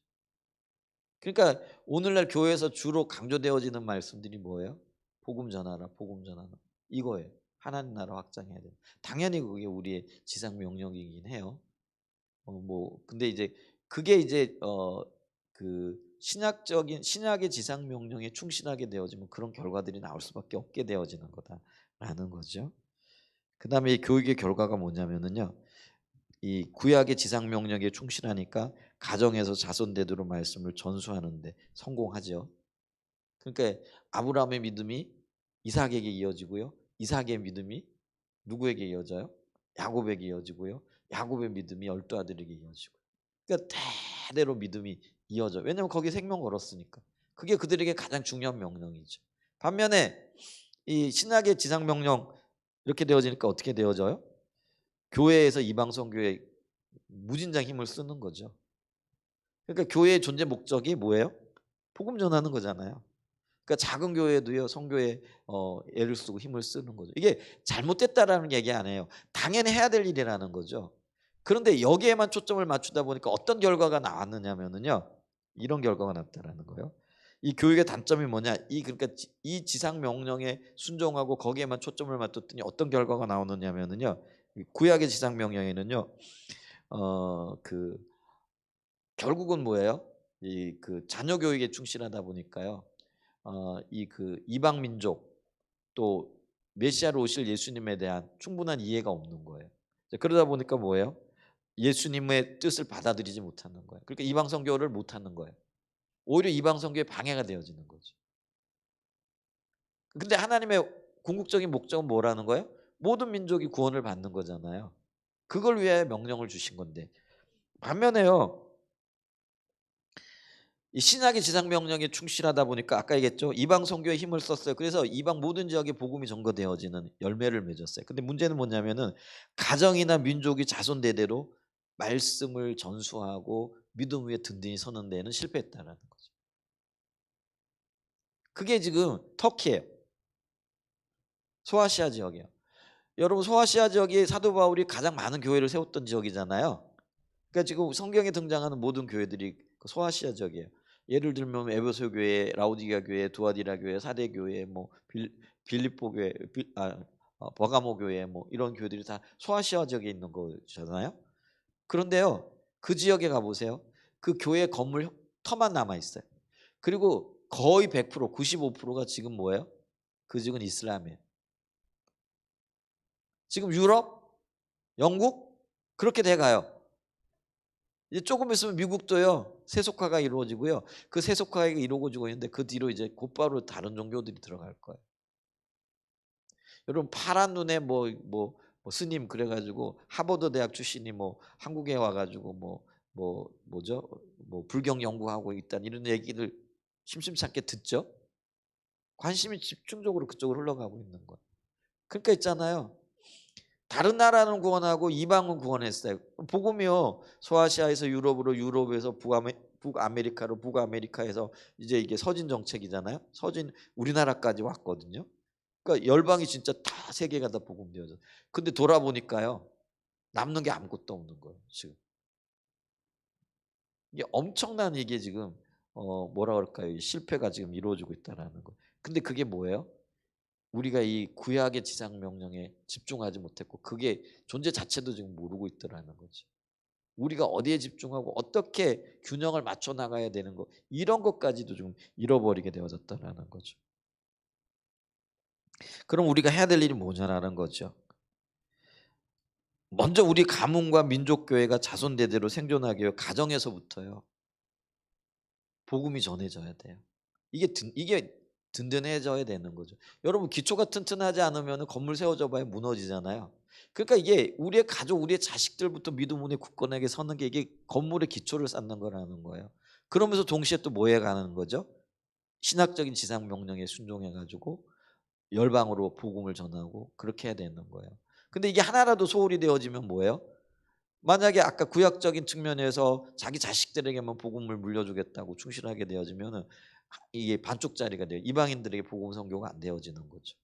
그러니까 오늘날 교회에서 주로 강조되어지는 말씀들이 뭐예요? 복음 전하라, 복음 전하라. 이거예요. 하나님 나라 확장해야 돼. 당연히 그게 우리의 지상 명령이긴 해요. 뭐 근데 이제 그게 이제 그 신약의 지상 명령에 충실하게 되어지면 그런 결과들이 나올 수밖에 없게 되어지는 거다라는 거죠. 그다음에 이 교육의 결과가 뭐냐면은요. 이 구약의 지상 명령에 충실하니까 가정에서 자손 대대로 말씀을 전수하는데 성공하죠. 그러니까 아브라함의 믿음이 이삭에게 이어지고요. 이삭의 믿음이 누구에게 이어져요? 야곱에게 이어지고요. 야곱의 믿음이 12아들에게 이어지고. 그러니까 대대로 믿음이 이어져. 왜냐하면 거기에 생명 걸었으니까. 그게 그들에게 가장 중요한 명령이죠. 반면에 이 신약의 지상 명령 이렇게 되어지니까 어떻게 되어져요? 교회에서 이방 선교에 무진장 힘을 쓰는 거죠. 그러니까 교회의 존재 목적이 뭐예요? 복음 전하는 거잖아요. 그러니까 작은 교회도요, 선교에 애를 쓰고 힘을 쓰는 거죠. 이게 잘못됐다라는 얘기 안 해요. 당연히 해야 될 일이라는 거죠. 그런데 여기에만 초점을 맞추다 보니까 어떤 결과가 나왔느냐면은요. 이런 결과가 났다라는 거예요. 이 교육의 단점이 뭐냐? 그러니까 이 지상 명령에 순종하고 거기에만 초점을 맞췄더니 어떤 결과가 나오느냐면은요. 구약의 지상 명령에는요. 그 결국은 뭐예요? 이 그 자녀 교육에 충실하다 보니까요. 이 그 이방 민족 또 메시아로 오실 예수님에 대한 충분한 이해가 없는 거예요. 그러다 보니까 뭐예요? 예수님의 뜻을 받아들이지 못하는 거예요. 그러니까 이방 선교를 못 하는 거예요. 오히려 이방 선교에 방해가 되어지는 거죠. 근데 하나님의 궁극적인 목적은 뭐라는 거예요? 모든 민족이 구원을 받는 거잖아요. 그걸 위해 명령을 주신 건데 반면에요. 이 신약의 지상 명령에 충실하다 보니까 아까 얘기했죠. 이방 선교에 힘을 썼어요. 그래서 이방 모든 지역에 복음이 전거되어지는 열매를 맺었어요. 근데 문제는 뭐냐면은 가정이나 민족이 자손 대대로 말씀을 전수하고 믿음 위에 든든히 서는 데에는 실패했다라는 거죠. 그게 지금 터키예요. 소아시아 지역이에요. 여러분 소아시아 지역이 사도 바울이 가장 많은 교회를 세웠던 지역이잖아요. 그러니까 지금 성경에 등장하는 모든 교회들이 그 소아시아 지역이에요. 예를 들면 에베소 교회, 라우디게아 교회, 두아디라 교회, 사대 교회, 뭐 빌립보 교회, 버가모 교회, 뭐 이런 교회들이 다 소아시아 지역에 있는 거잖아요. 그런데요, 그 지역에 가 보세요. 그 교회 건물 터만 남아 있어요. 그리고 거의 100%, 95%가 지금 뭐예요? 그 지역은 이슬람이에요. 지금 유럽, 영국 그렇게 돼가요. 이제 조금 있으면 미국도요 세속화가 이루어지고요. 그 세속화가 이루어지고 있는데 그 뒤로 이제 곧바로 다른 종교들이 들어갈 거예요. 여러분 파란 눈에 뭐 스님 그래가지고 하버드 대학 출신이 뭐 한국에 와가지고 뭐죠 뭐 불경 연구하고 있다는 이런 얘기를 심심치 않게 듣죠. 관심이 집중적으로 그쪽으로 흘러가고 있는 거예요. 그러니까 있잖아요. 다른 나라는 구원하고 이방은 구원했어요. 복음이요. 소아시아에서 유럽으로, 유럽에서 북아메리카로, 북아메리카에서 이제 이게 서진 정책이잖아요. 서진 우리나라까지 왔거든요. 그러니까 열방이 진짜 다 세계가 다 복음되어져. 근데 돌아보니까요. 남는 게 아무것도 없는 거예요. 지금 이게 엄청난 이게 지금 뭐라 그럴까요? 실패가 지금 이루어지고 있다라는 거. 근데 그게 뭐예요? 우리가 이 구약의 지상 명령에 집중하지 못했고 그게 존재 자체도 지금 모르고 있더라는 거죠. 우리가 어디에 집중하고 어떻게 균형을 맞춰 나가야 되는 거 이런 것까지도 좀 잃어버리게 되어졌다라는 거죠. 그럼 우리가 해야 될 일이 뭐냐라는 거죠. 먼저 우리 가문과 민족 교회가 자손 대대로 생존하기 위해 가정에서부터요. 복음이 전해져야 돼요. 이게 든든해져야 되는 거죠. 여러분 기초가 튼튼하지 않으면 건물 세워져 봐야 무너지잖아요. 그러니까 이게 우리의 가족, 우리의 자식들부터 믿음 운에 굳건하게 서는 게 이게 건물의 기초를 쌓는 거라는 거예요. 그러면서 동시에 또 뭐 해가는 거죠? 신학적인 지상 명령에 순종해 가지고 열방으로 복음을 전하고 그렇게 해야 되는 거예요. 근데 이게 하나라도 소홀히 되어지면 뭐예요? 만약에 아까 구약적인 측면에서 자기 자식들에게만 복음을 물려주겠다고 충실하게 되어지면은 이게 반쪽짜리가 돼요. 이방인들에게 복음 선교가 안 되어지는 거죠.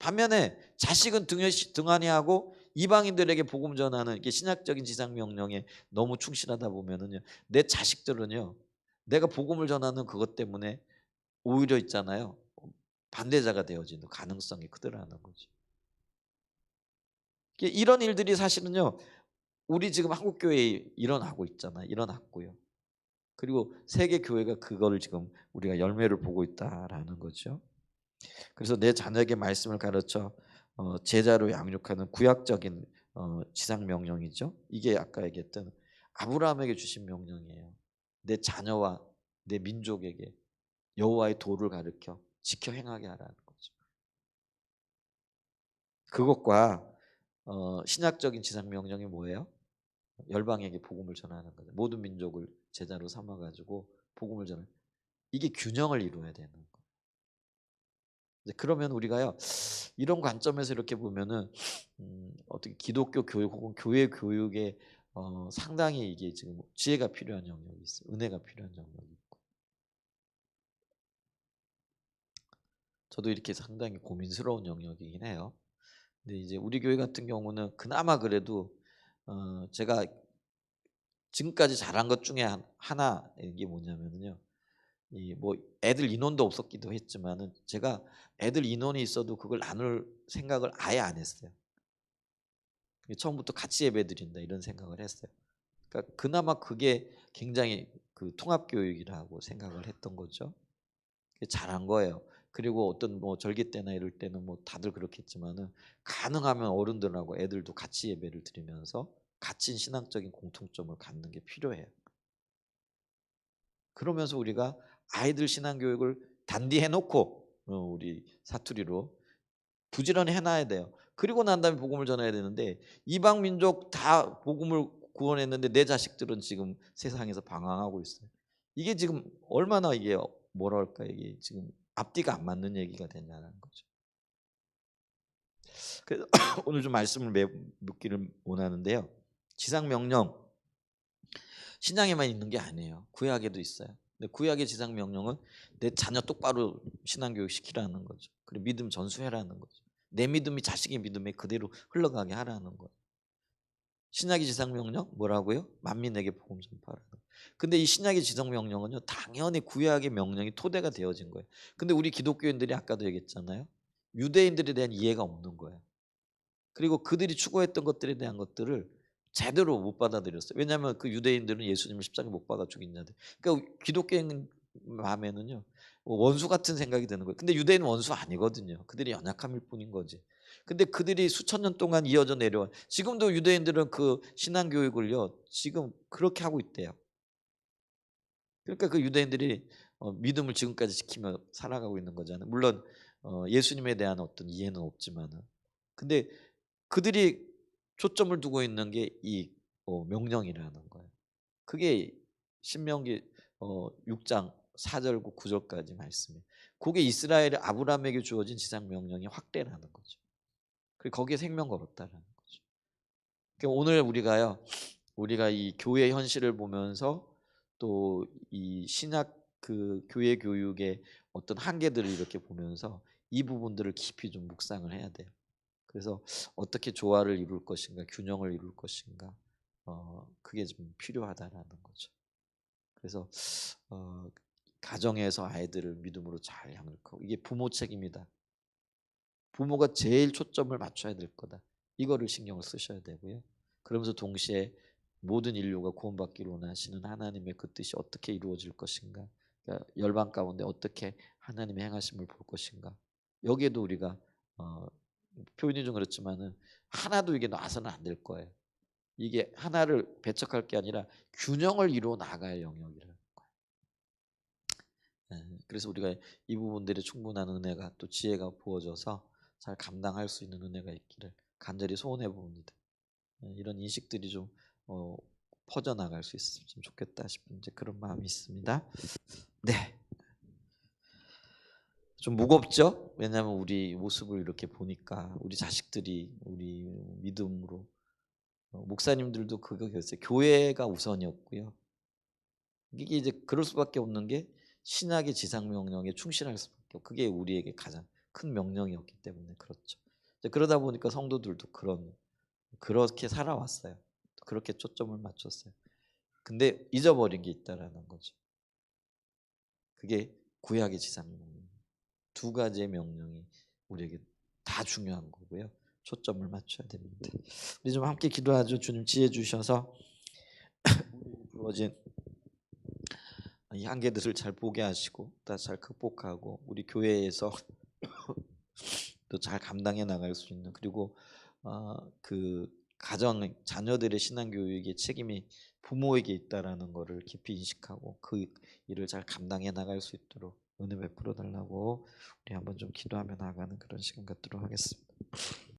반면에 자식은 등한히 하고 이방인들에게 복음 전하는 이게 신학적인 지상 명령에 너무 충실하다 보면은요. 내 자식들은요. 내가 복음을 전하는 그것 때문에 오히려 있잖아요. 반대자가 되어지는 가능성이 크더라는 거죠. 이런 일들이 사실은요. 우리 지금 한국 교회에 일어나고 있잖아요. 일어났고요. 그리고 세계 교회가 그거를 지금 우리가 열매를 보고 있다라는 거죠. 그래서 내 자녀에게 말씀을 가르쳐 제자로 양육하는 구약적인 지상 명령이죠. 이게 아까 얘기했던 아브라함에게 주신 명령이에요. 내 자녀와 내 민족에게 여호와의 도를 가르쳐 지켜 행하게 하라는 거죠. 그것과 신약적인 지상 명령이 뭐예요? 열방에게 복음을 전하는 거죠. 모든 민족을 제자로 삼아 가지고 복음을 전하는 이게 균형을 이루어야 되는 거예요. 이제 그러면 우리가요. 이런 관점에서 이렇게 보면은 어떻게 기독교 교육 혹은 교회 교육에 상당히 이게 지금 지혜가 필요한 영역이 있어요. 은혜가 필요한 영역이 있고. 저도 이렇게 상당히 고민스러운 영역이긴 해요. 근데 이제 우리 교회 같은 경우는 그나마 그래도 제가 지금까지 잘한 것 중에 하나 이게 뭐냐면요. 이 뭐 애들 인원도 없었기도 했지만은 제가 애들 인원이 있어도 그걸 나눌 생각을 아예 안 했어요. 처음부터 같이 예배드린다 이런 생각을 했어요. 그러니까 그나마 그게 굉장히 그 통합 교육이라고 생각을 했던 거죠. 그게 잘한 거예요. 그리고 어떤 뭐 절기 때나 이럴 때는 뭐 다들 그렇겠지만은 가능하면 어른들하고 애들도 같이 예배를 드리면서 같은 신앙적인 공통점을 갖는 게 필요해요. 그러면서 우리가 아이들 신앙 교육을 단디 해 놓고 우리 사투리로 부지런히 해 놔야 돼요. 그리고 난 다음에 복음을 전해야 되는데 이방 민족 다 복음을 구원했는데 내 자식들은 지금 세상에서 방황하고 있어요. 이게 지금 얼마나 이게 뭐랄까 이게 지금 앞뒤가 안 맞는 얘기가 되냐는 거죠. 그래서 오늘 좀 말씀을 묻기를 원하는데요. 지상 명령 신약에만 있는 게 아니에요. 구약에도 있어요. 근데 구약의 지상 명령은 내 자녀 똑바로 신앙 교육 시키라는 거죠. 그리고 믿음 전수해라는 거죠. 내 믿음이 자식의 믿음에 그대로 흘러가게 하라는 거예요. 신약의 지상 명령 뭐라고요? 만민에게 복음 전파라는 거예요. 근데 이 신약의 지상 명령은요, 당연히 구약의 명령이 토대가 되어진 거예요. 근데 우리 기독교인들이 아까도 얘기했잖아요. 유대인들에 대한 이해가 없는 거예요. 그리고 그들이 추구했던 것들에 대한 것들을 제대로 못 받아들였어요. 왜냐하면 그 유대인들은 예수님을 십자가에 못 박아 죽인 자들. 그러니까 기독교인 마음에는요 원수 같은 생각이 드는 거예요. 근데 유대인은 원수 아니거든요. 그들이 연약함일 뿐인 거지. 근데 그들이 수천 년 동안 이어져 내려온 지금도 유대인들은 그 신앙 교육을요 지금 그렇게 하고 있대요. 그러니까 그 유대인들이 믿음을 지금까지 지키며 살아가고 있는 거잖아요. 물론 예수님에 대한 어떤 이해는 없지만은. 근데 그들이 초점을 두고 있는 게 이 명령이라는 거예요. 그게 신명기 6장 4 절고 9 절까지 말씀이에요. 그게 이스라엘 아브라함에게 주어진 지상 명령의 확대라는 거죠. 그리고 거기에 생명 걸었다라는 거죠. 그러니까 오늘 우리가 이 교회 현실을 보면서 또 이 신약 그 교회 교육의 어떤 한계들을 이렇게 보면서 이 부분들을 깊이 좀 묵상을 해야 돼요. 그래서 어떻게 조화를 이룰 것인가, 균형을 이룰 것인가, 그게 좀 필요하다라는 거죠. 그래서 어, 가정에서 아이들을 믿음으로 잘 양육하고 이게 부모 책임이다. 부모가 제일 초점을 맞춰야 될 거다. 이거를 신경을 쓰셔야 되고요. 그러면서 동시에 모든 인류가 구원받기를 원하시는 하나님의 그 뜻이 어떻게 이루어질 것인가, 그러니까 열방 가운데 어떻게 하나님의 행하심을 볼 것인가. 여기에도 우리가 어, 표현이 좀 그렇지만은 하나도 이게 놔서는 안 될 거예요. 이게 하나를 배척할 게 아니라 균형을 이루어 나갈 영역이라는 거예요. 그래서 우리가 이 부분들이 충분한 은혜가 또 지혜가 부어져서 잘 감당할 수 있는 은혜가 있기를 간절히 소원해 봅니다. 이런 인식들이 좀 어, 퍼져나갈 수 있으면 좋겠다 싶은 이제 그런 마음이 있습니다. 네, 좀 무겁죠? 왜냐하면 우리 모습을 이렇게 보니까 우리 자식들이 우리 믿음으로 목사님들도 그거였어요. 교회가 우선이었고요. 이게 이제 그럴 수밖에 없는 게 신학의 지상 명령에 충실할 수밖에 없고 그게 우리에게 가장 큰 명령이었기 때문에 그렇죠. 이제 그러다 보니까 성도들도 그렇게 살아왔어요. 그렇게 초점을 맞췄어요. 근데 잊어버린 게 있다라는 거죠. 그게 구약의 지상 명령. 두 가지의 명령이 우리에게 다 중요한 거고요. 초점을 맞춰야 됩니다. 우리 좀 함께 기도하죠. 주님 지혜 주셔서 우리에게 주어진 이 한계들을 잘 보게 하시고 다 잘 극복하고 우리 교회에서 또 잘 감당해 나갈 수 있는 그리고 그 가정 자녀들의 신앙 교육의 책임이 부모에게 있다라는 것을 깊이 인식하고 그 일을 잘 감당해 나갈 수 있도록 은혜 베풀어 달라고 우리 한번 좀 기도하며 나가는 그런 시간 갖도록 하겠습니다.